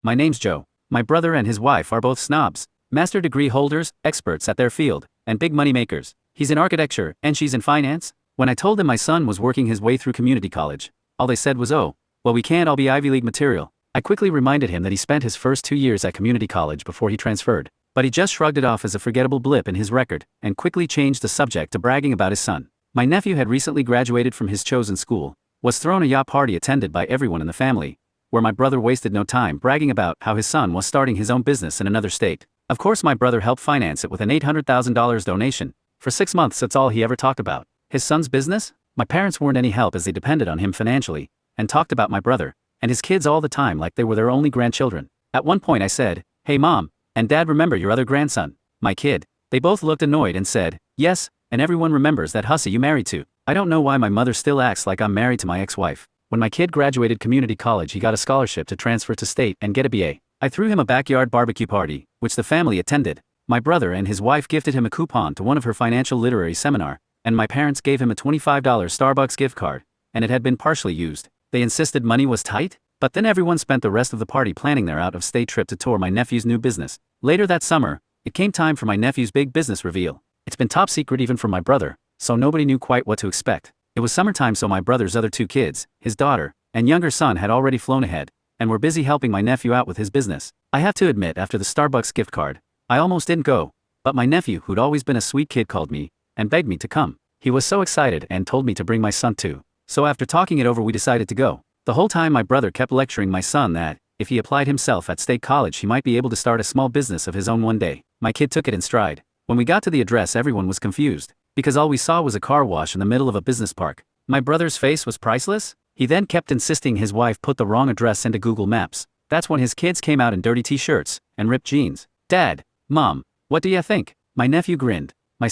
My name's Joe. My brother and his wife are both snobs, master degree holders, experts at their field, and big money makers. He's in architecture, and she's in finance. When I told them my son was working his way through community college, all they said was, "Oh, well, we can't all be Ivy League material." I quickly reminded him that he spent his first 2 years at community college before he transferred, but he just shrugged it off as a forgettable blip in his record, and quickly changed the subject to bragging about his son. My nephew had recently graduated from his chosen school, was thrown a yacht party attended by everyone in the family, where my brother wasted no time bragging about how his son was starting his own business in another state. Of course my brother helped finance it with an $800,000 donation. For 6 months that's all he ever talked about. His son's business? My parents weren't any help as they depended on him financially, and talked about my brother and his kids all the time like they were their only grandchildren. At one point I said, "Hey Mom and Dad, remember your other grandson, my kid?" They both looked annoyed and said, "Yes, and everyone remembers that hussy you married to." I don't know why my mother still acts like I'm married to my ex-wife. When my kid graduated community college, he got a scholarship to transfer to state and get a BA. I threw him a backyard barbecue party, which the family attended. My brother and his wife gifted him a coupon to one of her financial literary seminar, and my parents gave him a $25 Starbucks gift card, and it had been partially used. They insisted money was tight, but then everyone spent the rest of the party planning their out-of-state trip to tour my nephew's new business. Later that summer, it came time for my nephew's big business reveal. It's been top secret even from my brother, so nobody knew quite what to expect. It was summertime, so my brother's other 2 kids, his daughter and younger son, had already flown ahead, and were busy helping my nephew out with his business. I have to admit, after the Starbucks gift card, I almost didn't go, but my nephew, who'd always been a sweet kid, called me and begged me to come. He was so excited and told me to bring my son too. So after talking it over, we decided to go. The whole time my brother kept lecturing my son that, if he applied himself at state college, he might be able to start a small business of his own one day. My kid took it in stride. When we got to the address, everyone was confused, because all we saw was a car wash in the middle of a business park. My brother's face was priceless. He then kept insisting his wife put the wrong address into Google Maps. That's when his kids came out in dirty t-shirts and ripped jeans. "Dad, Mom, what do ya think?" My nephew grinned.